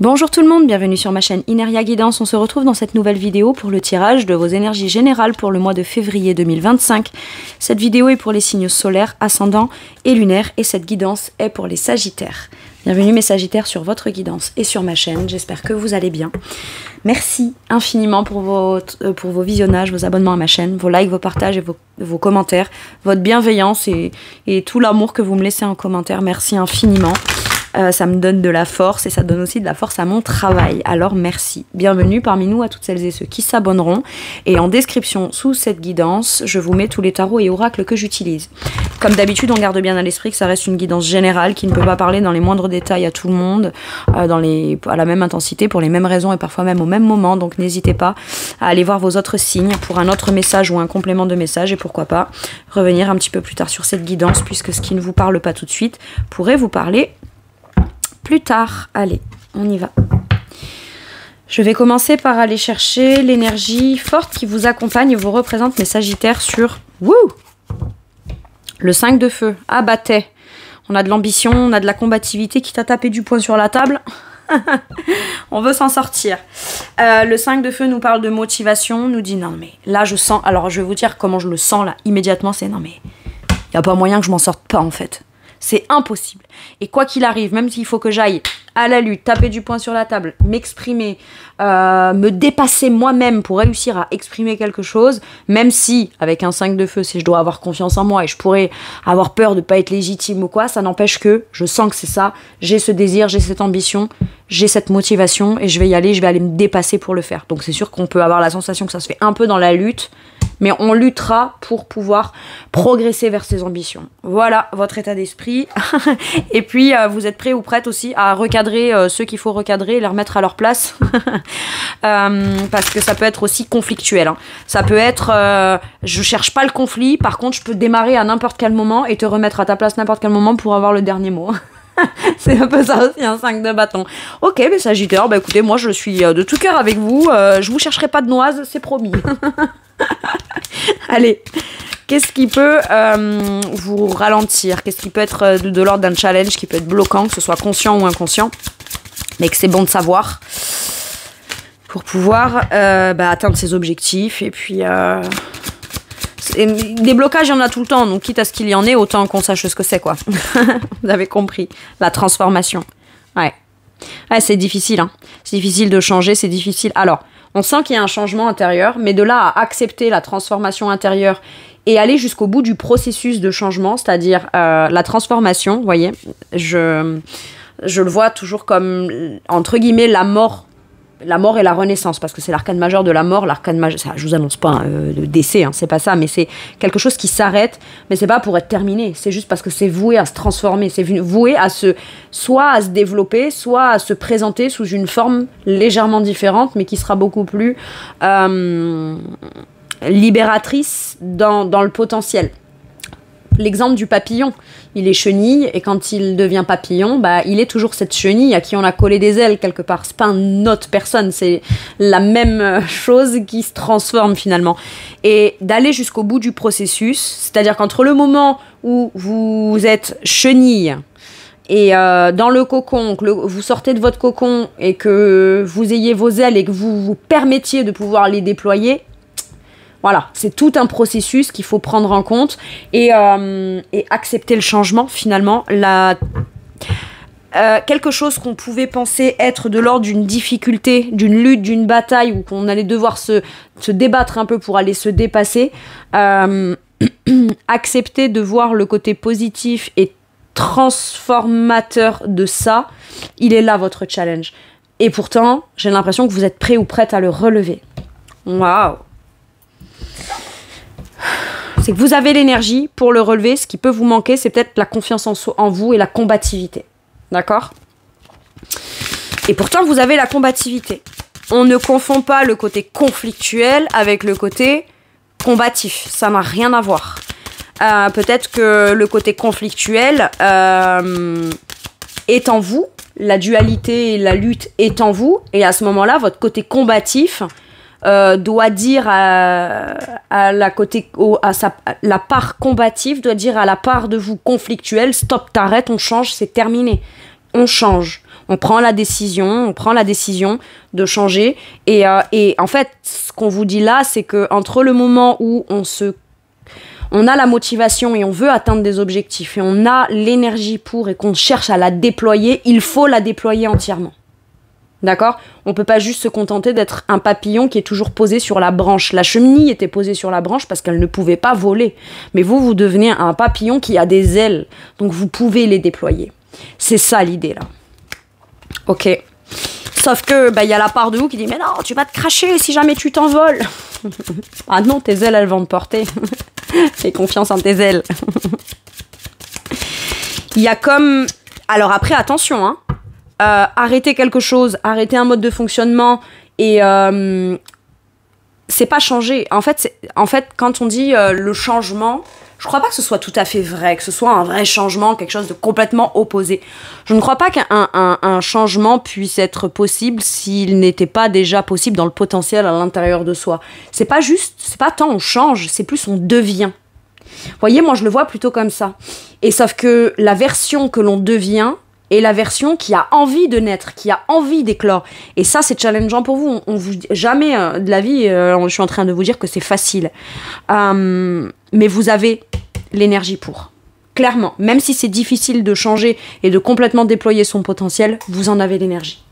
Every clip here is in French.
Bonjour tout le monde, bienvenue sur ma chaîne Ineria Guidance. On se retrouve dans cette nouvelle vidéo pour le tirage de vos énergies générales pour le mois de février 2025. Cette vidéo est pour les signes solaires, ascendants et lunaires et cette guidance est pour les sagittaires. Bienvenue mes sagittaires sur votre guidance et sur ma chaîne, j'espère que vous allez bien. Merci infiniment pour vos visionnages, vos abonnements à ma chaîne, vos likes, vos partages et vos commentaires, votre bienveillance et tout l'amour que vous me laissez en commentaire. Merci infiniment. Ça me donne de la force et ça donne aussi de la force à mon travail. Alors merci. Bienvenue parmi nous à toutes celles et ceux qui s'abonneront. Et en description sous cette guidance, je vous mets tous les tarots et oracles que j'utilise. Comme d'habitude, on garde bien à l'esprit que ça reste une guidance générale qui ne peut pas parler dans les moindres détails à tout le monde, à la même intensité, pour les mêmes raisons et parfois même au même moment. Donc n'hésitez pas à aller voir vos autres signes pour un autre message ou un complément de message et pourquoi pas revenir un petit peu plus tard sur cette guidance puisque ce qui ne vous parle pas tout de suite pourrait vous parler plus tard. Allez, on y va. Je vais commencer par aller chercher l'énergie forte qui vous accompagne et vous représente mes sagittaires sur le 5 de feu. Ah battait. On a de l'ambition, on a de la combativité qui t'a tapé du poing sur la table. On veut s'en sortir. Le 5 de feu nous parle de motivation, nous dit non mais là je sens, alors je vais vous dire comment je le sens là immédiatement, c'est non mais il n'y a pas moyen que je m'en sorte pas en fait. C'est impossible. Et quoi qu'il arrive, même s'il faut que j'aille à la lutte, taper du poing sur la table, m'exprimer, me dépasser moi-même pour réussir à exprimer quelque chose, même si, avec un 5 de feu, si je dois avoir confiance en moi et je pourrais avoir peur de ne pas être légitime ou quoi, ça n'empêche que je sens que c'est ça, j'ai ce désir, j'ai cette ambition, j'ai cette motivation et je vais y aller, je vais aller me dépasser pour le faire. Donc c'est sûr qu'on peut avoir la sensation que ça se fait un peu dans la lutte, mais on luttera pour pouvoir progresser vers ses ambitions. Voilà votre état d'esprit. Et puis, vous êtes prêts ou prêtes aussi à recadrer ceux qu'il faut recadrer et les remettre à leur place. Parce que ça peut être aussi conflictuel. Hein. Ça peut être, je cherche pas le conflit, par contre, je peux démarrer à n'importe quel moment et te remettre à ta place n'importe quel moment pour avoir le dernier mot. C'est un peu ça aussi, un 5 de bâton. Ok, mais Sagittaire, bah écoutez, moi je suis de tout cœur avec vous. Je vous chercherai pas de noises, c'est promis. Allez, qu'est-ce qui peut vous ralentir? Qu'est-ce qui peut être de l'ordre d'un challenge qui peut être bloquant, que ce soit conscient ou inconscient, mais que c'est bon de savoir pour pouvoir atteindre ses objectifs. Et puis, des blocages, il y en a tout le temps, donc quitte à ce qu'il y en ait, autant qu'on sache ce que c'est, quoi. Vous avez compris, la transformation. Ouais, c'est difficile, hein. C'est difficile de changer, c'est difficile. Alors, on sent qu'il y a un changement intérieur, mais de là à accepter la transformation intérieure et aller jusqu'au bout du processus de changement, c'est-à-dire la transformation, vous voyez, je le vois toujours comme, entre guillemets, la mort et la renaissance, parce que c'est l'arcane majeur de la mort, l'arcane majeur, ça, je vous annonce pas le décès, hein, c'est pas ça, mais c'est quelque chose qui s'arrête, mais c'est pas pour être terminé, c'est juste parce que c'est voué à se transformer, c'est voué à soit à se développer, soit à se présenter sous une forme légèrement différente, mais qui sera beaucoup plus libératrice dans le potentiel. L'exemple du papillon, il est chenille et quand il devient papillon, il est toujours cette chenille à qui on a collé des ailes quelque part. C'est pas une autre personne, c'est la même chose qui se transforme finalement. Et d'aller jusqu'au bout du processus, c'est-à-dire qu'entre le moment où vous êtes chenille et dans le cocon, que vous sortez de votre cocon et que vous ayez vos ailes et que vous vous permettiez de pouvoir les déployer, voilà, c'est tout un processus qu'il faut prendre en compte et accepter le changement finalement. Quelque chose qu'on pouvait penser être de l'ordre d'une difficulté, d'une lutte, d'une bataille où qu'on allait devoir se débattre un peu pour aller se dépasser, accepter de voir le côté positif et transformateur de ça, il est là votre challenge. Et pourtant, j'ai l'impression que vous êtes prêt ou prête à le relever. Waouh! C'est que vous avez l'énergie pour le relever. Ce qui peut vous manquer, c'est peut-être la confiance en vous et la combativité. D'accord? Et pourtant, vous avez la combativité. On ne confond pas le côté conflictuel avec le côté combatif. Ça n'a rien à voir. Peut-être que le côté conflictuel est en vous. La dualité et la lutte est en vous. Et à ce moment-là, votre côté combatif doit dire à la part combative, doit dire à la part de vous conflictuelle, stop, t'arrêtes, on change, c'est terminé. on change. On prend la décision de changer. Et en fait, ce qu'on vous dit là, c'est que entre le moment où on a la motivation et on veut atteindre des objectifs et on a l'énergie pour et qu'on cherche à la déployer, il faut la déployer entièrement. D'accord ? On ne peut pas juste se contenter d'être un papillon qui est toujours posé sur la branche. La chenille était posée sur la branche parce qu'elle ne pouvait pas voler. Mais vous devenez un papillon qui a des ailes. Donc vous pouvez les déployer. C'est ça l'idée là. Ok. Sauf que y a la part de vous qui dit « Mais non, tu vas te cracher si jamais tu t'envoles. » Ah non, tes ailes, elles vont te porter. Fais confiance en tes ailes. Il y a comme... Alors après, attention, hein. Arrêter quelque chose, arrêter un mode de fonctionnement et c'est pas changer. En fait, quand on dit le changement, je crois pas que ce soit tout à fait vrai, que ce soit un vrai changement, quelque chose de complètement opposé. Je ne crois pas qu'un changement puisse être possible s'il n'était pas déjà possible dans le potentiel à l'intérieur de soi. C'est pas tant on change, c'est plus on devient. Vous voyez, moi je le vois plutôt comme ça. Et sauf que la version que l'on devient et la version qui a envie de naître, qui a envie d'éclore. Et ça, c'est challengeant pour vous. Jamais de la vie, je suis en train de vous dire que c'est facile. Mais vous avez l'énergie pour. Clairement. Même si c'est difficile de changer et de complètement déployer son potentiel, vous en avez l'énergie.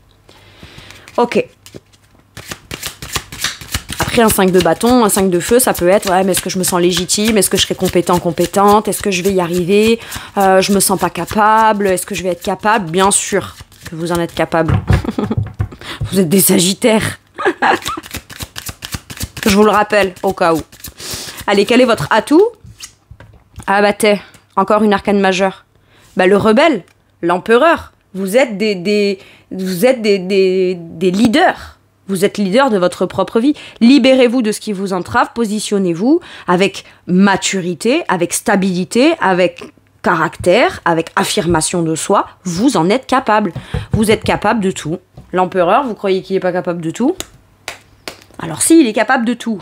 Ok. Après, un 5 de bâton, un 5 de feu, ça peut être, ouais, mais est-ce que je me sens légitime? Est-ce que je serai compétente? Est-ce que je vais y arriver? Je me sens pas capable? Est-ce que je vais être capable? Bien sûr que vous en êtes capable. Vous êtes des sagittaires. Je vous le rappelle, au cas où. Allez, quel est votre atout? Ah bah encore une arcane majeure. Le rebelle, l'empereur. Vous êtes des leaders. Vous êtes leader de votre propre vie. Libérez-vous de ce qui vous entrave, positionnez-vous avec maturité, avec stabilité, avec caractère, avec affirmation de soi. Vous en êtes capable. Vous êtes capable de tout. L'empereur, vous croyez qu'il n'est pas capable de tout? Alors si, il est capable de tout.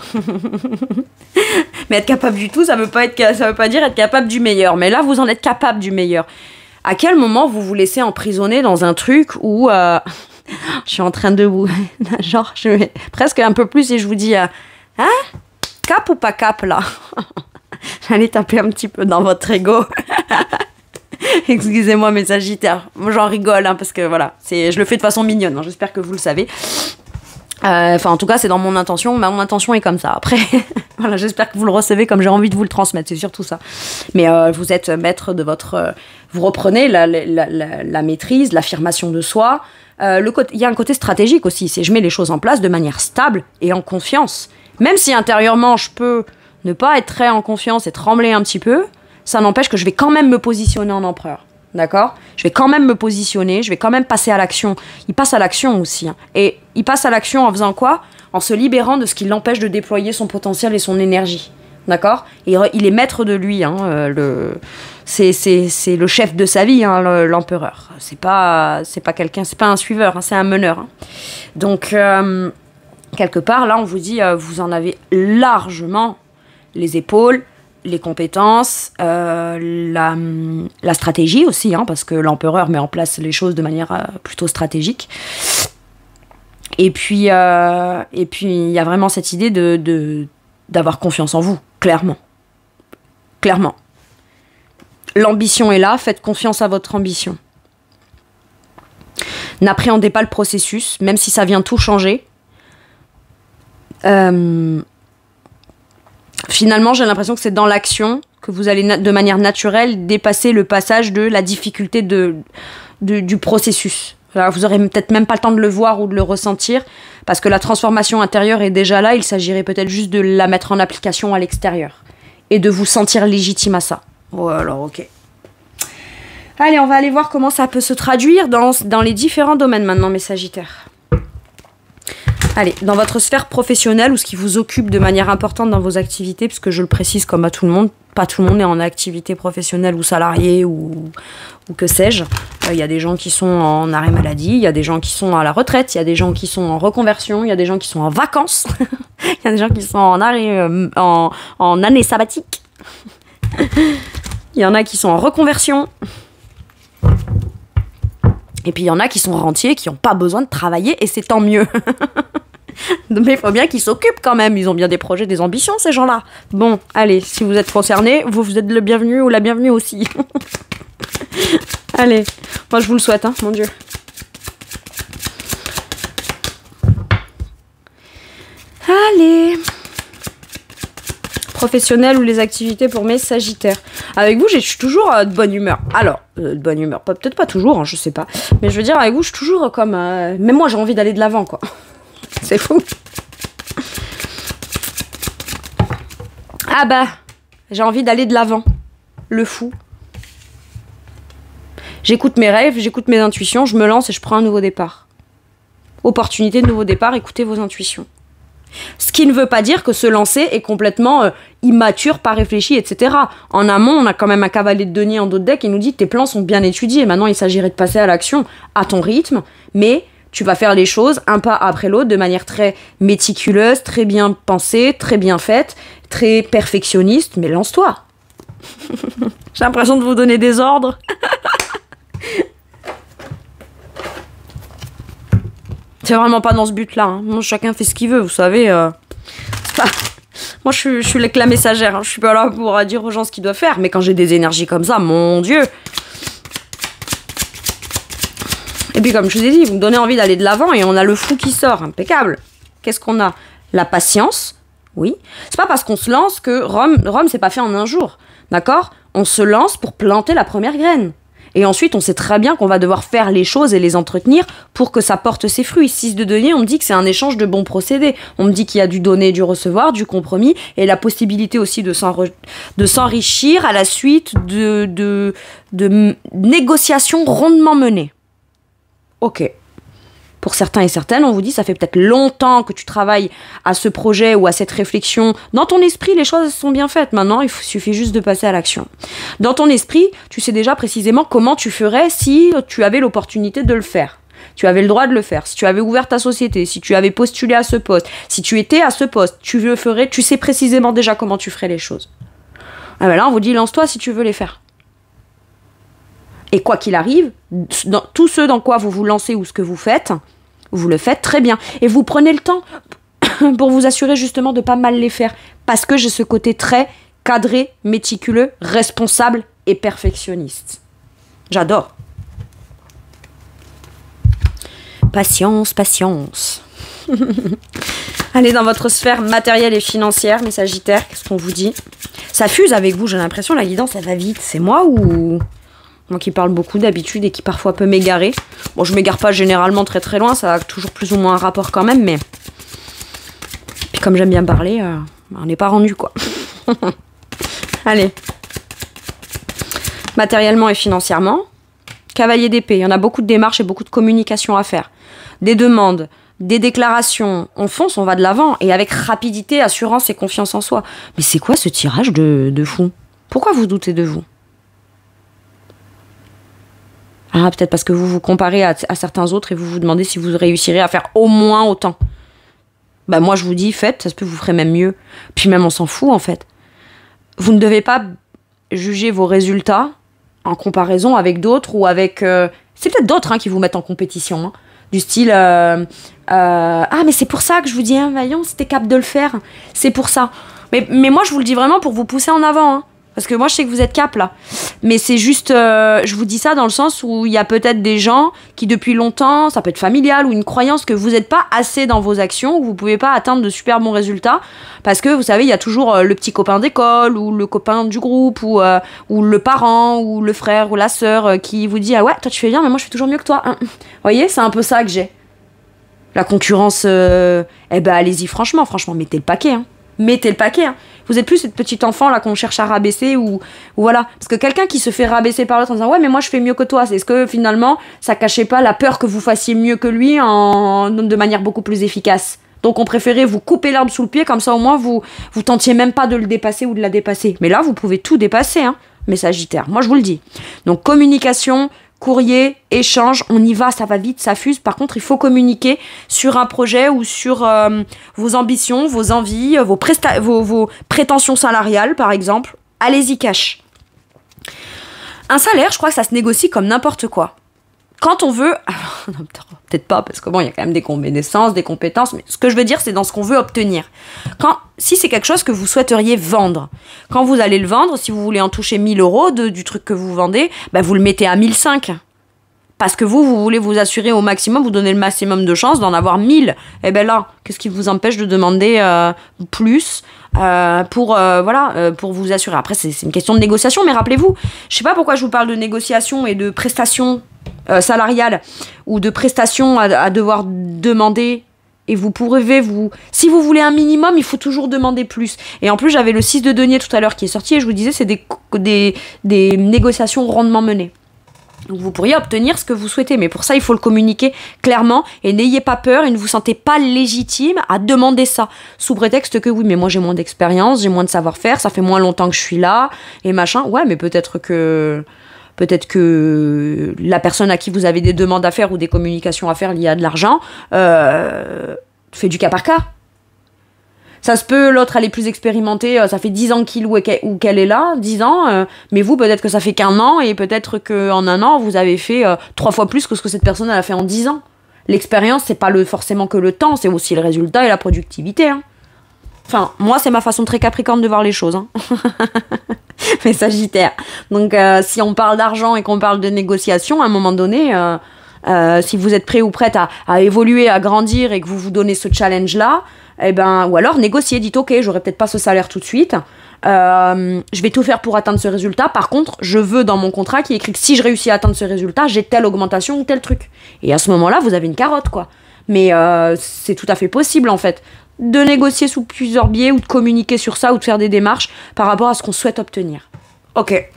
Mais être capable du tout, ça veut pas dire être capable du meilleur. Mais là, vous en êtes capable du meilleur. À quel moment vous vous laissez emprisonner dans un truc où... je suis en train de vous... Genre, je vais presque un peu plus et je vous dis... hein? Cap ou pas cap, là? J'allais taper un petit peu dans votre ego. Excusez-moi, mes sagittaires. Moi, j'en rigole, hein, parce que voilà, je le fais de façon mignonne. Hein, j'espère que vous le savez. Enfin, en tout cas, c'est dans mon intention. Mon intention est comme ça. Après, voilà, j'espère que vous le recevez comme j'ai envie de vous le transmettre. C'est surtout ça. Mais vous êtes maître de votre... vous reprenez la maîtrise, l'affirmation de soi. Il y a un côté stratégique aussi. C'est je mets les choses en place de manière stable et en confiance. Même si intérieurement, je peux ne pas être très en confiance et trembler un petit peu, ça n'empêche que je vais quand même me positionner en empereur. D'accord ? Je vais quand même me positionner, je vais quand même passer à l'action. Il passe à l'action aussi. Hein. Et il passe à l'action en faisant quoi ? En se libérant de ce qui l'empêche de déployer son potentiel et son énergie. D'accord ? Et il est maître de lui. Hein, c'est le chef de sa vie, hein, l'empereur. C'est pas quelqu'un, c'est pas un suiveur, hein, c'est un meneur. Hein. Donc, quelque part, là, on vous dit, vous en avez largement les épaules, les compétences, la stratégie aussi, hein, parce que l'empereur met en place les choses de manière plutôt stratégique. Et puis, il y a vraiment cette idée d'avoir confiance en vous, clairement. Clairement. L'ambition est là, faites confiance à votre ambition. N'appréhendez pas le processus, même si ça vient tout changer. Finalement, j'ai l'impression que c'est dans l'action que vous allez de manière naturelle dépasser le passage de la difficulté du processus. Alors, vous aurez peut-être même pas le temps de le voir ou de le ressentir parce que la transformation intérieure est déjà là. Il s'agirait peut-être juste de la mettre en application à l'extérieur et de vous sentir légitime à ça. Oh, alors, ok. Allez, on va aller voir comment ça peut se traduire dans les différents domaines maintenant, mes sagittaires. Allez, dans votre sphère professionnelle ou ce qui vous occupe de manière importante dans vos activités, puisque je le précise comme à tout le monde, pas tout le monde est en activité professionnelle ou salarié ou que sais-je. Il y a des gens qui sont en arrêt maladie, il y a des gens qui sont à la retraite, il y a des gens qui sont en reconversion, il y a des gens qui sont en vacances, il y a des gens qui sont en arrêt, en année sabbatique. Il y en a qui sont en reconversion. Et puis il y en a qui sont rentiers, qui n'ont pas besoin de travailler, et c'est tant mieux. Mais il faut bien qu'ils s'occupent quand même. Ils ont bien des projets, des ambitions, ces gens-là. Bon, allez, si vous êtes concernés, vous êtes le bienvenu ou la bienvenue aussi. Allez, moi je vous le souhaite, hein, mon Dieu. Allez. Professionnel ou les activités pour mes sagittaires. Avec vous, je suis toujours de bonne humeur. Alors, de bonne humeur, peut-être pas toujours, hein, je sais pas. Mais je veux dire, avec vous, je suis toujours comme... même moi, j'ai envie d'aller de l'avant, quoi. C'est fou. Ah bah, j'ai envie d'aller de l'avant. Le fou. J'écoute mes rêves, j'écoute mes intuitions, je me lance et je prends un nouveau départ. Opportunité de nouveau départ, écoutez vos intuitions. Ce qui ne veut pas dire que se lancer est complètement immature, pas réfléchi, etc. En amont, on a quand même un cavalier de denier en dos de deck qui nous dit tes plans sont bien étudiés. Maintenant, il s'agirait de passer à l'action à ton rythme, mais tu vas faire les choses un pas après l'autre de manière très méticuleuse, très bien pensée, très bien faite, très perfectionniste, mais lance-toi. J'ai l'impression de vous donner des ordres. C'est vraiment pas dans ce but-là. Hein. Bon, chacun fait ce qu'il veut, vous savez. Pas... Moi, je suis la messagère. Hein. Je suis pas là pour dire aux gens ce qu'ils doivent faire. Mais quand j'ai des énergies comme ça, mon Dieu. Et puis, comme je vous ai dit, vous me donnez envie d'aller de l'avant et on a le fou qui sort. Impeccable. Qu'est-ce qu'on a? La patience. Oui. C'est pas parce qu'on se lance que Rome, c'est pas fait en un jour. D'accord? On se lance pour planter la première graine. Et ensuite, on sait très bien qu'on va devoir faire les choses et les entretenir pour que ça porte ses fruits. 6 de denier, on me dit que c'est un échange de bons procédés. On me dit qu'il y a du donner, du recevoir, du compromis, et la possibilité aussi de s'enrichir à la suite de négociations rondement menées. Ok. Pour certains et certaines, on vous dit ça fait peut-être longtemps que tu travailles à ce projet ou à cette réflexion. Dans ton esprit, les choses sont bien faites. Maintenant, il suffit juste de passer à l'action. Dans ton esprit, tu sais déjà précisément comment tu ferais si tu avais l'opportunité de le faire. Tu avais le droit de le faire. Si tu avais ouvert ta société, si tu avais postulé à ce poste, si tu étais à ce poste, tu le ferais, tu sais précisément déjà comment tu ferais les choses. Ah ben là, on vous dit lance-toi si tu veux les faire. Et quoi qu'il arrive, dans tout ce dans quoi vous vous lancez ou ce que vous faites, vous le faites très bien. Et vous prenez le temps pour vous assurer justement de pas mal les faire. Parce que j'ai ce côté très cadré, méticuleux, responsable et perfectionniste. J'adore. Patience, patience. Allez dans votre sphère matérielle et financière, mes sagittaires, qu'est-ce qu'on vous dit? Ça fuse avec vous, j'ai l'impression, la guidance, elle va vite. C'est moi ou... Moi qui parle beaucoup d'habitude et qui parfois peut m'égarer. Bon, je m'égare pas généralement très très loin, ça a toujours plus ou moins un rapport quand même, mais... Puis comme j'aime bien parler, on n'est pas rendu, quoi. Allez. Matériellement et financièrement. Cavalier d'épée, il y en a beaucoup de démarches et beaucoup de communication à faire. Des demandes, des déclarations, on fonce, on va de l'avant, et avec rapidité, assurance et confiance en soi. Mais c'est quoi ce tirage de fou? Pourquoi vous doutez de vous? Ah, peut-être parce que vous vous comparez à certains autres et vous vous demandez si vous réussirez à faire au moins autant. Bah moi je vous dis, faites, ça se peut vous ferez même mieux. Puis même on s'en fout en fait. Vous ne devez pas juger vos résultats en comparaison avec d'autres ou avec... c'est peut-être d'autres qui vous mettent en compétition. Hein. Du style... ah mais c'est pour ça que je vous dis, voyons, si t'es capable de le faire. C'est pour ça. Mais moi je vous le dis vraiment pour vous pousser en avant. Hein. Parce que moi, je sais que vous êtes cap, là. Mais c'est juste... je vous dis ça dans le sens où il y a peut-être des gens qui, depuis longtemps, ça peut être familial ou une croyance que vous n'êtes pas assez dans vos actions, ou vous ne pouvez pas atteindre de super bons résultats. Parce que, vous savez, il y a toujours le petit copain d'école, ou le copain du groupe, ou le parent, ou le frère, ou la sœur, qui vous dit « Ah ouais, toi, tu fais bien, mais moi, je fais toujours mieux que toi. Hein. » Vous voyez, c'est un peu ça que j'ai. La concurrence, eh ben, allez-y, franchement, mettez le paquet, hein. Mettez le paquet. Hein. Vous êtes plus cette petite enfant là qu'on cherche à rabaisser ou voilà. Parce que quelqu'un qui se fait rabaisser par l'autre en disant ouais mais moi je fais mieux que toi, c'est ce que finalement ça cachait pas la peur que vous fassiez mieux que lui de manière beaucoup plus efficace. Donc on préférait vous couper l'herbe sous le pied comme ça au moins vous tentiez même pas de le dépasser ou de la dépasser. Mais là vous pouvez tout dépasser, hein, mes sagittaires. Moi je vous le dis. Donc communication, courrier, échange, on y va, ça va vite, ça fuse. Par contre, il faut communiquer sur un projet ou sur vos ambitions, vos envies, vos prétentions salariales, par exemple. Allez-y, cash. Un salaire, je crois que ça se négocie comme n'importe quoi. quand on veut, non, peut-être pas, parce que bon, il y a quand même des connaissances, des compétences, mais ce que je veux dire, c'est dans ce qu'on veut obtenir. Si c'est quelque chose que vous souhaiteriez vendre, quand vous allez le vendre, si vous voulez en toucher 1000 euros du truc que vous vendez, ben vous le mettez à 1005. Parce que vous voulez vous assurer au maximum, vous donner le maximum de chances d'en avoir 1000. Et ben là, qu'est-ce qui vous empêche de demander plus pour vous assurer. Après, c'est une question de négociation, mais rappelez-vous, je sais pas pourquoi je vous parle de négociation et de prestations salariales ou de prestations à devoir demander. Et vous pourrez, si vous voulez un minimum, il faut toujours demander plus. Et en plus, j'avais le 6 de denier tout à l'heure qui est sorti et je vous disais, c'est des négociations rondement menées. Donc vous pourriez obtenir ce que vous souhaitez, mais pour ça, il faut le communiquer clairement et n'ayez pas peur et ne vous sentez pas légitime à demander ça, sous prétexte que oui, mais moi j'ai moins d'expérience, j'ai moins de savoir-faire, ça fait moins longtemps que je suis là, et machin. Ouais, mais peut-être que la personne à qui vous avez des demandes à faire ou des communications à faire liées à de l'argent fait du cas par cas. Ça se peut, l'autre elle est plus expérimentée, ça fait 10 ans qu'il ou qu'elle est là, 10 ans, mais vous peut-être que ça fait qu'1 an et peut-être qu'en 1 an vous avez fait 3 fois plus que ce que cette personne elle a fait en 10 ans. L'expérience c'est pas forcément que le temps, c'est aussi le résultat et la productivité. Hein. Enfin, moi c'est ma façon très capricorne de voir les choses. Hein. Mais Sagittaire. Donc si on parle d'argent et qu'on parle de négociation, à un moment donné... si vous êtes prêt ou prête à évoluer, à grandir et que vous vous donnez ce challenge-là, eh ben, ou alors négociez, dites ok, j'aurai peut-être pas ce salaire tout de suite, je vais tout faire pour atteindre ce résultat, par contre, je veux dans mon contrat qu'il y ait écrit que si je réussis à atteindre ce résultat, j'ai telle augmentation ou tel truc. Et à ce moment-là, vous avez une carotte, quoi. Mais c'est tout à fait possible, en fait, de négocier sous plusieurs biais ou de communiquer sur ça ou de faire des démarches par rapport à ce qu'on souhaite obtenir. Ok.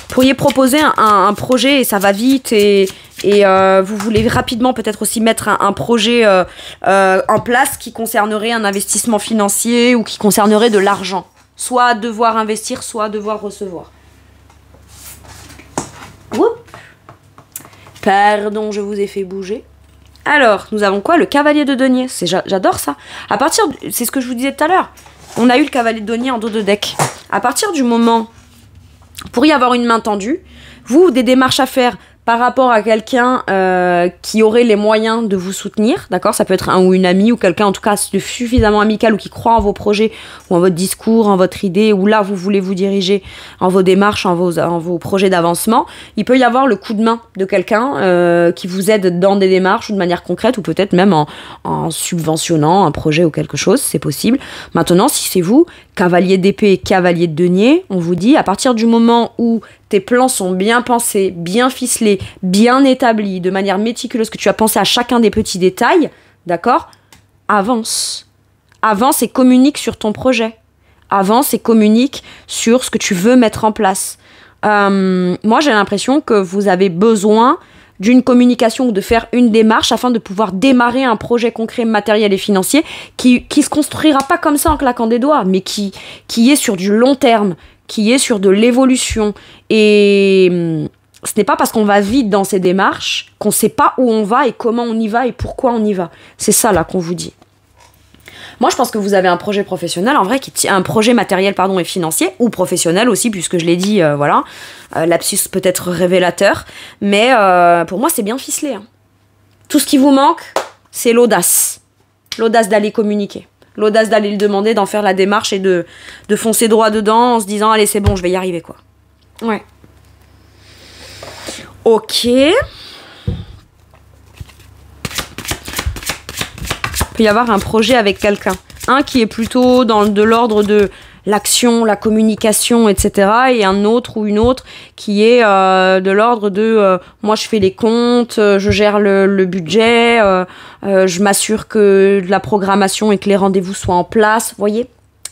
Pourriez proposer un projet et ça va vite et vous voulez rapidement peut-être aussi mettre un projet en place qui concernerait un investissement financier ou qui concernerait de l'argent. Soit devoir investir, soit devoir recevoir. Oups. Pardon, je vous ai fait bouger. Alors, nous avons quoi? Le cavalier de denier. J'adore ça. C'est ce que je vous disais tout à l'heure. On a eu le cavalier de denier en dos de deck. À partir du moment... pour y avoir une main tendue, vous, des démarches à faire par rapport à quelqu'un qui aurait les moyens de vous soutenir, d'accord? Ça peut être un ou une amie ou quelqu'un en tout cas suffisamment amical ou qui croit en vos projets ou en votre discours, en votre idée, ou là vous voulez vous diriger en vos démarches, en vos projets d'avancement. Il peut y avoir le coup de main de quelqu'un qui vous aide dans des démarches ou de manière concrète ou peut-être même en subventionnant un projet ou quelque chose, c'est possible. Maintenant, si c'est vous, cavalier d'épée et cavalier de denier, on vous dit à partir du moment où tes plans sont bien pensés, bien ficelés, bien établis, de manière méticuleuse, que tu as pensé à chacun des petits détails, d'accord? Avance. Avance et communique sur ton projet. Avance et communique sur ce que tu veux mettre en place. Moi, j'ai l'impression que vous avez besoin d'une communication ou de faire une démarche afin de pouvoir démarrer un projet concret, matériel et financier qui se construira pas comme ça en claquant des doigts, mais qui est sur du long terme, qui est sur de l'évolution. Et ce n'est pas parce qu'on va vite dans ces démarches qu'on ne sait pas où on va et comment on y va et pourquoi on y va. C'est ça là qu'on vous dit. Moi, je pense que vous avez un projet professionnel, en vrai, un projet matériel et financier, ou professionnel aussi, puisque je l'ai dit, voilà. Lapsus peut être révélateur, mais pour moi, c'est bien ficelé. Hein. Tout ce qui vous manque, c'est l'audace. L'audace d'aller communiquer. L'audace d'aller le demander, d'en faire la démarche et de foncer droit dedans en se disant, allez, c'est bon, je vais y arriver, quoi. Ouais. Ok. Il peut y avoir un projet avec quelqu'un. Un qui est plutôt de l'ordre de l'action, la communication, etc. Et un autre ou une autre qui est de l'ordre de moi je fais les comptes, je gère le budget, je m'assure que la programmation et que les rendez-vous soient en place. Vous voyez,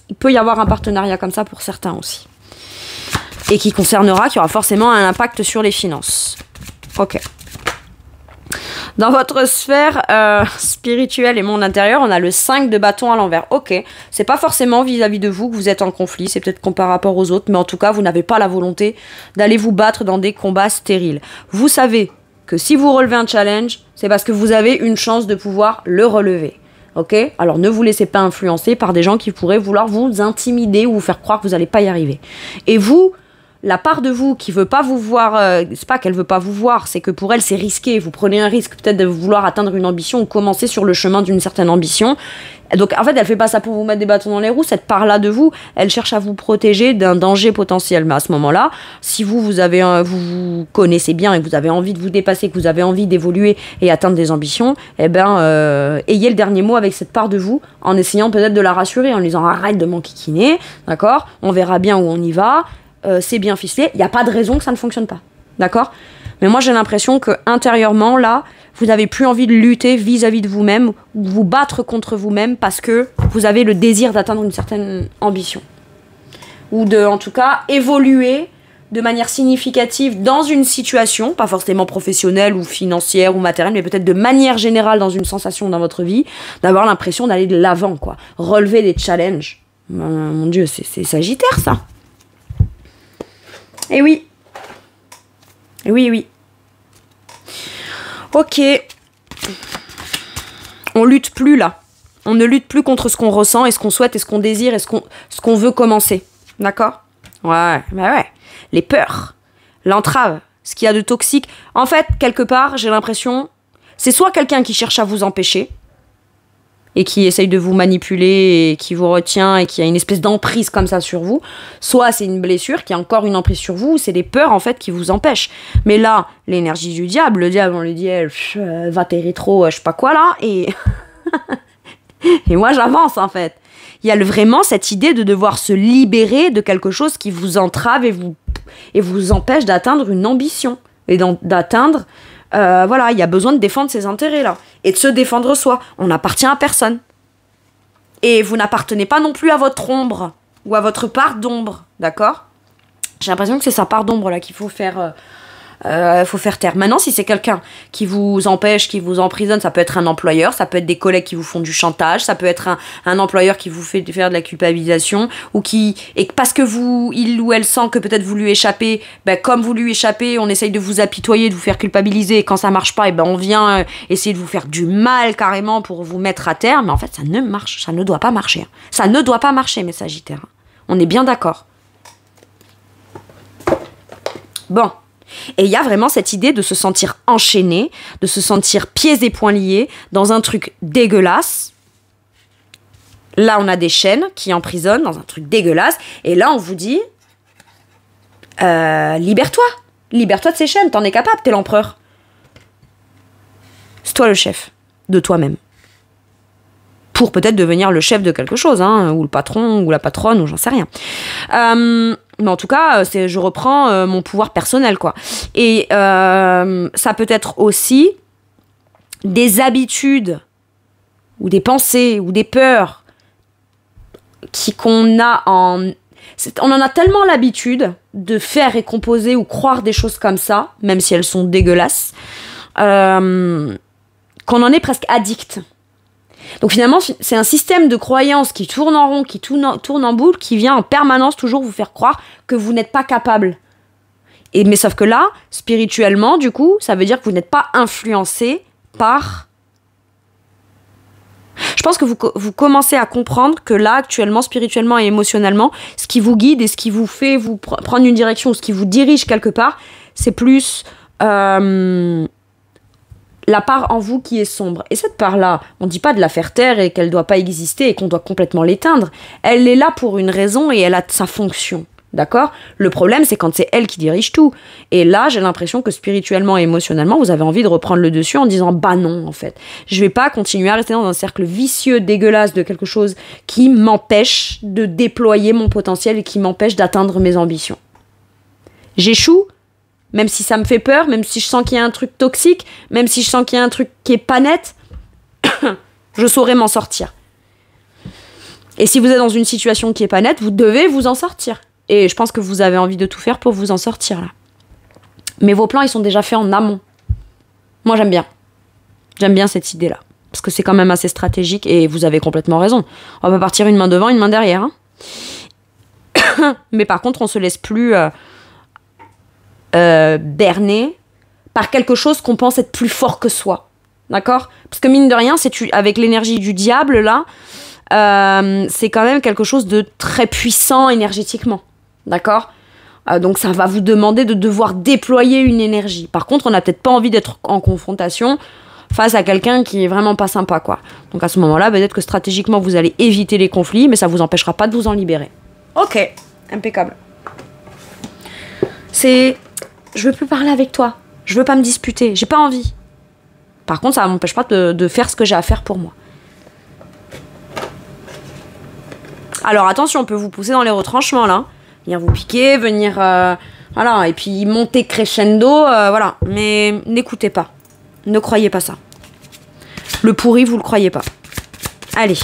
il peut y avoir un partenariat comme ça pour certains aussi. Et qui aura forcément un impact sur les finances. Ok. Dans votre sphère spirituelle et monde intérieur, on a le 5 de bâton à l'envers. Ok, c'est pas forcément vis-à-vis de vous que vous êtes en conflit, c'est peut-être par rapport aux autres, mais en tout cas, vous n'avez pas la volonté d'aller vous battre dans des combats stériles. Vous savez que si vous relevez un challenge, c'est parce que vous avez une chance de pouvoir le relever. Ok? Alors ne vous laissez pas influencer par des gens qui pourraient vouloir vous intimider ou vous faire croire que vous n'allez pas y arriver. Et vous la part de vous qui veut pas vous voir, c'est pas qu'elle veut pas vous voir, c'est que pour elle c'est risqué, vous prenez un risque peut-être de vouloir atteindre une ambition ou commencer sur le chemin d'une certaine ambition. Donc en fait elle fait pas ça pour vous mettre des bâtons dans les roues, cette part-là de vous, elle cherche à vous protéger d'un danger potentiel. Mais à ce moment-là, si vous vous connaissez bien et que vous avez envie de vous dépasser, que vous avez envie d'évoluer et atteindre des ambitions, eh ben ayez le dernier mot avec cette part de vous, en essayant peut-être de la rassurer, en lui disant arrête de m'enquiquiner, d'accord, on verra bien où on y va, c'est bien ficelé, il n'y a pas de raison que ça ne fonctionne pas, d'accord. Mais moi j'ai l'impression que intérieurement là, vous n'avez plus envie de lutter vis-à-vis de vous-même, ou vous battre contre vous-même parce que vous avez le désir d'atteindre une certaine ambition. Ou de, en tout cas, évoluer de manière significative dans une situation, pas forcément professionnelle ou financière ou matérielle, mais peut-être de manière générale dans une sensation dans votre vie, d'avoir l'impression d'aller de l'avant, quoi. Relever des challenges. Mon Dieu, c'est Sagittaire, ça. Eh oui. Eh oui, oui. Ok. On lutte plus là. On ne lutte plus contre ce qu'on ressent et ce qu'on souhaite et ce qu'on désire et ce qu'on veut commencer. D'accord? Ouais, bah ouais. Les peurs, l'entrave, ce qu'il y a de toxique. En fait, quelque part, j'ai l'impression, c'est soit quelqu'un qui cherche à vous empêcher et qui essaye de vous manipuler et qui vous retient et qui a une espèce d'emprise comme ça sur vous, soit c'est une blessure qui a encore une emprise sur vous, c'est des peurs en fait qui vous empêchent. Mais là, l'énergie du diable, le diable on lui dit va tes rétro, je sais pas quoi là, et et moi j'avance en fait. Il y a vraiment cette idée de devoir se libérer de quelque chose qui vous entrave et vous empêche d'atteindre une ambition et d'atteindre voilà, il y a besoin de défendre ses intérêts là et de se défendre soi. On n'appartient à personne. Et vous n'appartenez pas non plus à votre ombre ou à votre part d'ombre, d'accord? J'ai l'impression que c'est sa part d'ombre là qu'il faut faire taire. Maintenant, si c'est quelqu'un qui vous empêche, qui vous emprisonne, ça peut être un employeur, ça peut être des collègues qui vous font du chantage, ça peut être un employeur qui vous fait faire de la culpabilisation, et parce que il ou elle sent que peut-être vous lui échappez, ben, comme vous lui échappez, on essaye de vous apitoyer, de vous faire culpabiliser, et quand ça marche pas, et ben, on vient essayer de vous faire du mal carrément pour vous mettre à terre, mais en fait, ça ne doit pas marcher. Ça ne doit pas marcher, mes Sagittaires. On est bien d'accord. Bon. Et il y a vraiment cette idée de se sentir enchaîné, de se sentir pieds et poings liés dans un truc dégueulasse. Là, on a des chaînes qui emprisonnent dans un truc dégueulasse. Et là, on vous dit, libère-toi. Libère-toi de ces chaînes, t'en es capable, t'es l'empereur. C'est toi le chef de toi-même. Pour peut-être devenir le chef de quelque chose, hein, ou le patron, ou la patronne, ou j'en sais rien. Mais en tout cas, je reprends mon pouvoir personnel, quoi. Et ça peut être aussi des habitudes, ou des pensées, ou des peurs qu'on a on en a tellement l'habitude de faire et composer ou croire des choses comme ça, même si elles sont dégueulasses, qu'on en est presque addict. Donc finalement, c'est un système de croyances qui tourne en rond, qui tourne en boucle, qui vient en permanence toujours vous faire croire que vous n'êtes pas capable. Mais sauf que là, spirituellement, du coup, ça veut dire que vous n'êtes pas influencé par... Je pense que vous commencez à comprendre que là, actuellement, spirituellement et émotionnellement, ce qui vous guide et ce qui vous fait vous prendre une direction, ou ce qui vous dirige quelque part, c'est plus... la part en vous qui est sombre. Et cette part-là, on ne dit pas de la faire taire et qu'elle ne doit pas exister et qu'on doit complètement l'éteindre. Elle est là pour une raison et elle a sa fonction. D'accord? Le problème, c'est quand c'est elle qui dirige tout. Et là, j'ai l'impression que spirituellement et émotionnellement, vous avez envie de reprendre le dessus en disant « Bah non, en fait. Je vais pas continuer à rester dans un cercle vicieux, dégueulasse de quelque chose qui m'empêche de déployer mon potentiel et qui m'empêche d'atteindre mes ambitions. J'échoue. Même si ça me fait peur, même si je sens qu'il y a un truc toxique, même si je sens qu'il y a un truc qui est pas net, je saurai m'en sortir. Et si vous êtes dans une situation qui est pas nette, vous devez vous en sortir. Et je pense que vous avez envie de tout faire pour vous en sortir, là. Mais vos plans, ils sont déjà faits en amont. Moi, j'aime bien. J'aime bien cette idée-là. Parce que c'est quand même assez stratégique et vous avez complètement raison. On va partir une main devant, une main derrière. Hein. Mais par contre, on se laisse plus... berné par quelque chose qu'on pense être plus fort que soi. D'accord? Parce que mine de rien, avec l'énergie du diable, là, c'est quand même quelque chose de très puissant énergétiquement. D'accord? Donc ça va vous demander de devoir déployer une énergie. Par contre, on n'a peut-être pas envie d'être en confrontation face à quelqu'un qui est vraiment pas sympa, quoi. Donc à ce moment-là, peut-être que stratégiquement, vous allez éviter les conflits, mais ça vous empêchera pas de vous en libérer. Ok, impeccable. Je veux plus parler avec toi. Je veux pas me disputer. J'ai pas envie. Par contre, ça m'empêche pas de faire ce que j'ai à faire pour moi. Alors attention, on peut vous pousser dans les retranchements, là. Venir vous piquer, venir... voilà, et puis monter crescendo, voilà. Mais n'écoutez pas. Ne croyez pas ça. Le pourri, vous le croyez pas. Allez.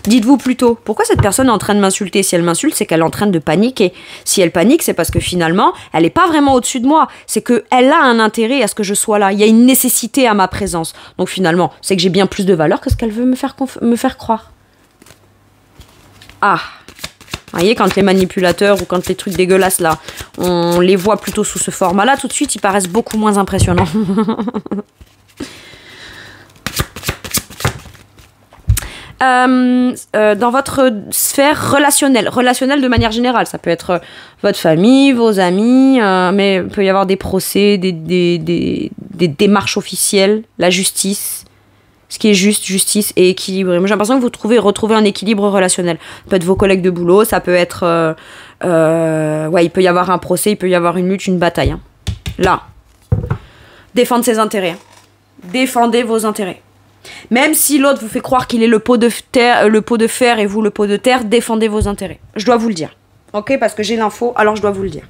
Dites-vous plutôt, pourquoi cette personne est en train de m'insulter? Si elle m'insulte, c'est qu'elle est en train de paniquer. Si elle panique, c'est parce que finalement, elle n'est pas vraiment au-dessus de moi. C'est qu'elle a un intérêt à ce que je sois là. Il y a une nécessité à ma présence. Donc finalement, c'est que j'ai bien plus de valeur que ce qu'elle veut me faire croire. Ah. Vous voyez, quand les manipulateurs ou quand les trucs dégueulasses, là, on les voit plutôt sous ce format-là, tout de suite, ils paraissent beaucoup moins impressionnants. Dans votre sphère relationnelle de manière générale, ça peut être votre famille, vos amis, mais il peut y avoir des procès, des démarches officielles, la justice, ce qui est juste, justice et équilibré. Moi, j'ai l'impression que vous retrouvez un équilibre relationnel. Ça peut être vos collègues de boulot, ça peut être... ouais, il peut y avoir un procès, il peut y avoir une lutte, une bataille. Hein. Là, défendre ses intérêts. Hein. Défendez vos intérêts. Même si l'autre vous fait croire qu'il est le pot de fer et vous le pot de terre, défendez vos intérêts. Je dois vous le dire. Ok, parce que j'ai l'info, alors je dois vous le dire.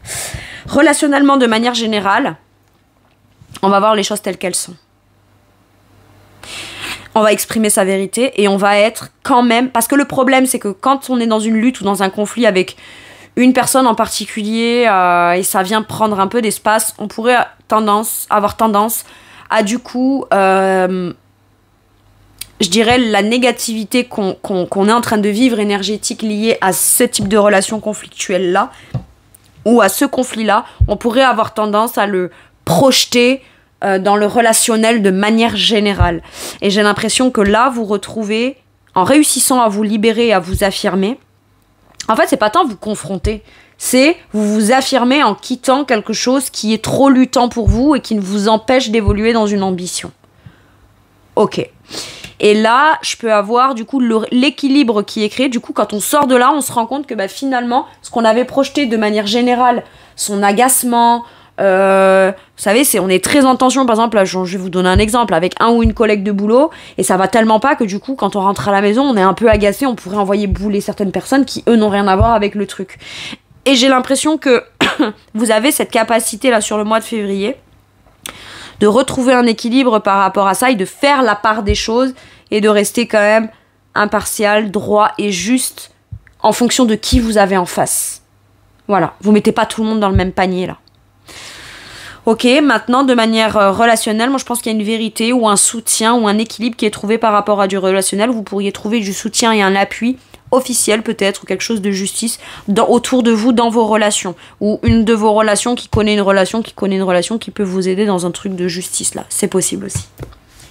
Relationnellement, de manière générale, on va voir les choses telles qu'elles sont. On va exprimer sa vérité et on va être quand même... Parce que le problème, c'est que quand on est dans une lutte ou dans un conflit avec une personne en particulier et ça vient prendre un peu d'espace, on pourrait avoir tendance à du coup... je dirais la négativité qu'on est en train de vivre énergétique liée à ce type de relation conflictuelle-là ou à ce conflit-là, on pourrait avoir tendance à le projeter dans le relationnel de manière générale. Et j'ai l'impression que là, vous retrouvez, en réussissant à vous libérer, à vous affirmer, en fait, c'est pas tant vous confronter, c'est vous vous affirmer en quittant quelque chose qui est trop luttant pour vous et qui ne vous empêche d'évoluer dans une ambition. Ok. Et là, je peux avoir du coup l'équilibre qui est créé. Du coup, quand on sort de là, on se rend compte que bah, finalement, ce qu'on avait projeté de manière générale, son agacement, vous savez, on est très en tension. Par exemple, là, je vais vous donner un exemple avec un ou une collègue de boulot, et ça va tellement pas que du coup, quand on rentre à la maison, on est un peu agacé, on pourrait envoyer bouler certaines personnes qui, eux, n'ont rien à voir avec le truc. Et j'ai l'impression que vous avez cette capacité-là sur le mois de février de retrouver un équilibre par rapport à ça et de faire la part des choses et de rester quand même impartial, droit et juste en fonction de qui vous avez en face. Voilà, vous mettez pas tout le monde dans le même panier là. Ok, maintenant de manière relationnelle, moi je pense qu'il y a une vérité ou un soutien ou un équilibre qui est trouvé par rapport à du relationnel. Vous pourriez trouver du soutien et un appui officiel peut-être ou quelque chose de justice autour de vous dans vos relations ou une de vos relations qui connaît une relation qui peut vous aider dans un truc de justice là, c'est possible aussi.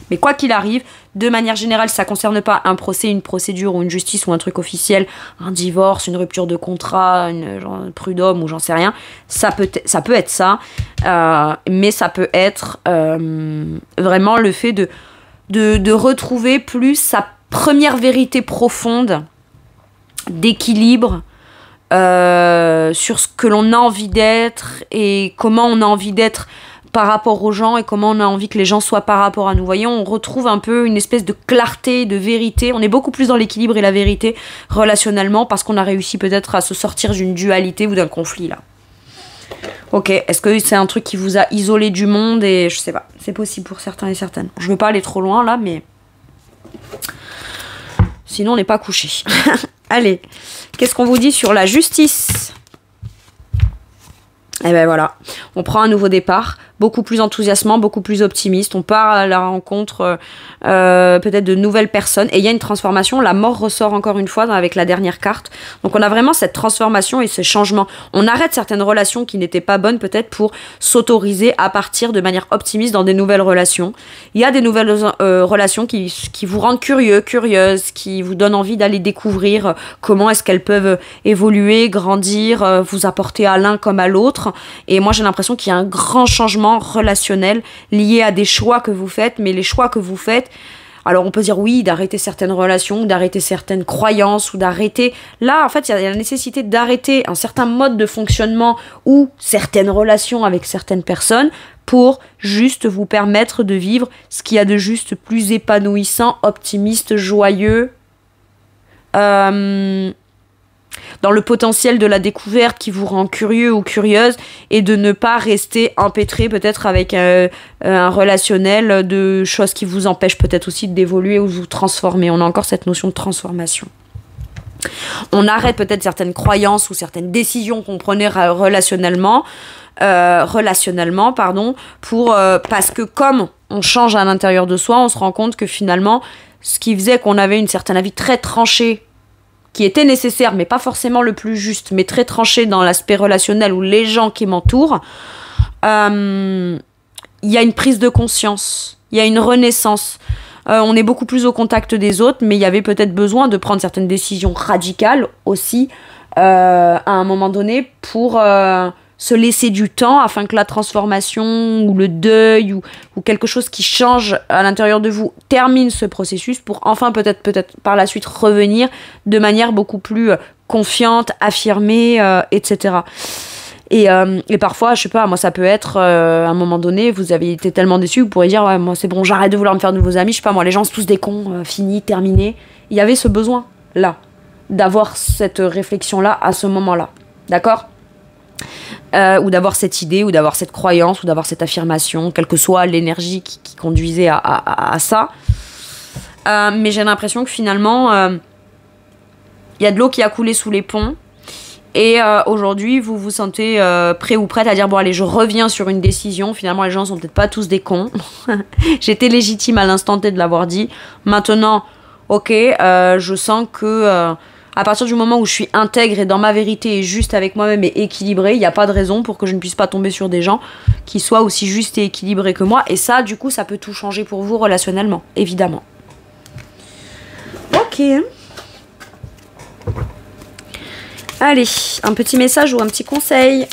Mais quoi qu'il arrive, de manière générale, ça concerne pas un procès, une procédure ou une justice ou un truc officiel, un divorce, une rupture de contrat, genre prud'homme ou j'en sais rien, ça peut être ça, mais ça peut être vraiment le fait de retrouver plus sa première vérité profonde d'équilibre sur ce que l'on a envie d'être et comment on a envie d'être par rapport aux gens et comment on a envie que les gens soient par rapport à nous. Voyons, on retrouve un peu une espèce de clarté, de vérité. On est beaucoup plus dans l'équilibre et la vérité relationnellement parce qu'on a réussi peut-être à se sortir d'une dualité ou d'un conflit là. Ok, est-ce que c'est un truc qui vous a isolé du monde et je sais pas, c'est possible pour certains et certaines. Je veux pas aller trop loin là, mais sinon on n'est pas couché. Allez, qu'est-ce qu'on vous dit sur la justice ? Eh ben voilà, on prend un nouveau départ. beaucoup plus enthousiasmant, beaucoup plus optimiste. On part à la rencontre peut-être de nouvelles personnes. Et il y a une transformation. La mort ressort encore une fois avec la dernière carte. Donc on a vraiment cette transformation et ce changement. On arrête certaines relations qui n'étaient pas bonnes peut-être pour s'autoriser à partir de manière optimiste dans des nouvelles relations. Il y a des nouvelles relations qui vous rendent curieux, curieuse, qui vous donnent envie d'aller découvrir comment est-ce qu'elles peuvent évoluer, grandir, vous apporter à l'un comme à l'autre. Et moi, j'ai l'impression qu'il y a un grand changement relationnel lié à des choix que vous faites, mais les choix que vous faites, alors on peut dire oui, d'arrêter certaines relations, d'arrêter certaines croyances ou d'arrêter... Là, en fait, il y a la nécessité d'arrêter un certain mode de fonctionnement ou certaines relations avec certaines personnes pour juste vous permettre de vivre ce qu'il y a de juste plus épanouissant, optimiste, joyeux, dans le potentiel de la découverte qui vous rend curieux ou curieuse, et de ne pas rester empêtré peut-être avec un relationnel de choses qui vous empêchent peut-être aussi d'évoluer ou de vous transformer. On a encore cette notion de transformation. On arrête peut-être certaines croyances ou certaines décisions qu'on prenait relationnellement, parce que comme on change à l'intérieur de soi, on se rend compte que finalement, ce qui faisait qu'on avait une certaine avis très tranchée, qui était nécessaire, mais pas forcément le plus juste, mais très tranché dans l'aspect relationnel ou les gens qui m'entourent, il y a une prise de conscience, il y a une renaissance. On est beaucoup plus au contact des autres, mais il y avait peut-être besoin de prendre certaines décisions radicales aussi, à un moment donné, pour se laisser du temps afin que la transformation ou le deuil ou quelque chose qui change à l'intérieur de vous termine ce processus pour enfin peut-être par la suite revenir de manière beaucoup plus confiante, affirmée, etc. Et parfois, je sais pas, moi ça peut être à un moment donné, vous avez été tellement déçu, vous pourrez dire ouais, moi c'est bon, j'arrête de vouloir me faire de nouveaux amis, je sais pas, moi les gens sont tous des cons, fini, terminé. Il y avait ce besoin là d'avoir cette réflexion là à ce moment là, d'accord? Ou d'avoir cette idée, ou d'avoir cette croyance, ou d'avoir cette affirmation, quelle que soit l'énergie qui conduisait à ça. Mais j'ai l'impression que finalement, il y a de l'eau qui a coulé sous les ponts. Et aujourd'hui, vous vous sentez prêt ou prête à dire bon allez, je reviens sur une décision. Finalement, les gens sont peut-être pas tous des cons. J'étais légitime à l'instant T de l'avoir dit. Maintenant, ok, je sens que... à partir du moment où je suis intègre et dans ma vérité et juste avec moi-même et équilibrée, il n'y a pas de raison pour que je ne puisse pas tomber sur des gens qui soient aussi justes et équilibrés que moi. Et ça, du coup, ça peut tout changer pour vous relationnellement, évidemment. Ok. Allez, un petit message ou un petit conseil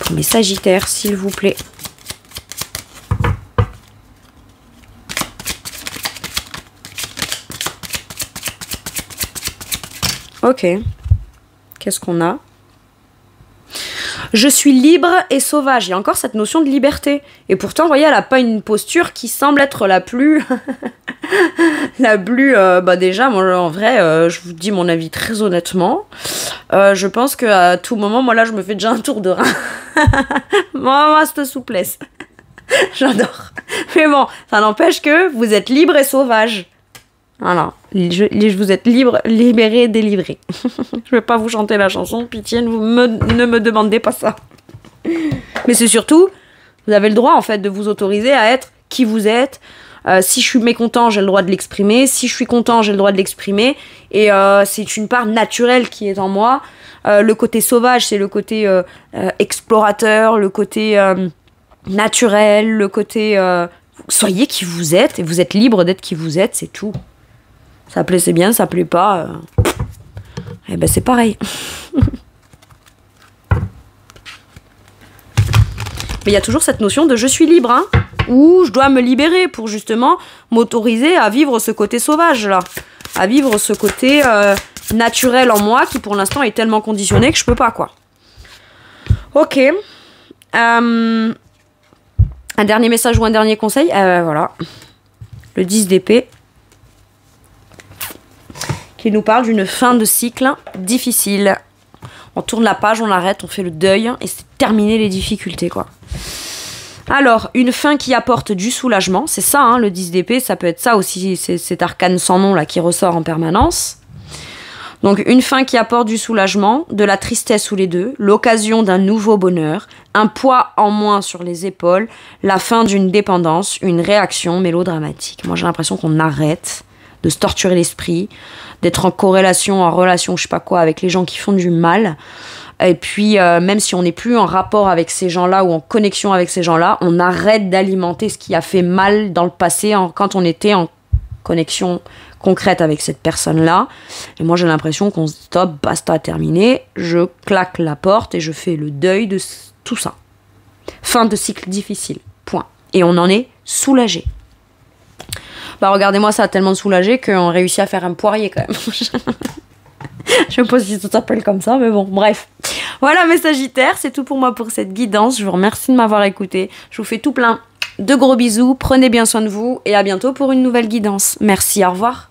pour mes Sagittaires, s'il vous plaît. Ok, qu'est-ce qu'on a? Je suis libre et sauvage. Il y a encore cette notion de liberté. Et pourtant, vous voyez, elle n'a pas une posture qui semble être la plus... déjà, moi, en vrai, je vous dis mon avis très honnêtement. Je pense qu'à tout moment, moi, là, je me fais déjà un tour de rein. moi, cette souplesse. J'adore. Mais bon, ça n'empêche que vous êtes libre et sauvage. Voilà, vous êtes libre, libéré, délivré. Je vais pas vous chanter la chanson, pitié, ne me demandez pas ça. Mais c'est surtout, vous avez le droit en fait de vous autoriser à être qui vous êtes. Si je suis mécontent, j'ai le droit de l'exprimer. Si je suis content, j'ai le droit de l'exprimer. Et c'est une part naturelle qui est en moi. Le côté sauvage, c'est le côté explorateur, le côté naturel, le côté... soyez qui vous êtes et vous êtes libre d'être qui vous êtes, c'est tout. Ça plaît, c'est bien, ça plaît pas. Eh ben c'est pareil. Mais il y a toujours cette notion de je suis libre, hein, ou je dois me libérer pour justement m'autoriser à vivre ce côté sauvage là, à vivre ce côté naturel en moi qui pour l'instant est tellement conditionné que je peux pas quoi. Ok. Un dernier message ou un dernier conseil, voilà. Le 10 d'épée. Qui nous parle d'une fin de cycle difficile. On tourne la page, on l'arrête, on fait le deuil et c'est terminer les difficultés quoi. Alors, une fin qui apporte du soulagement, c'est ça hein, le 10 d'épée, ça peut être ça aussi, c'est cet arcane sans nom là qui ressort en permanence. Donc une fin qui apporte du soulagement, de la tristesse ou les deux, l'occasion d'un nouveau bonheur, un poids en moins sur les épaules, la fin d'une dépendance, une réaction mélodramatique. Moi j'ai l'impression qu'on arrête de se torturer l'esprit, d'être en corrélation, en relation, je sais pas quoi, avec les gens qui font du mal. Et puis même si on n'est plus en rapport avec ces gens-là ou en connexion avec ces gens-là, on arrête d'alimenter ce qui a fait mal dans le passé quand on était en connexion concrète avec cette personne-là. Et moi, j'ai l'impression qu'on se dit stop, basta, terminé. Je claque la porte et je fais le deuil de tout ça. Fin de cycle difficile. Point. Et on en est soulagé. Bah, regardez-moi, ça a tellement soulagé qu'on réussit à faire un poirier quand même. Je sais pas si ça s'appelle comme ça, mais bon, bref. Voilà mes Sagittaires, c'est tout pour moi pour cette guidance. Je vous remercie de m'avoir écouté. Je vous fais tout plein de gros bisous, prenez bien soin de vous et à bientôt pour une nouvelle guidance. Merci, au revoir.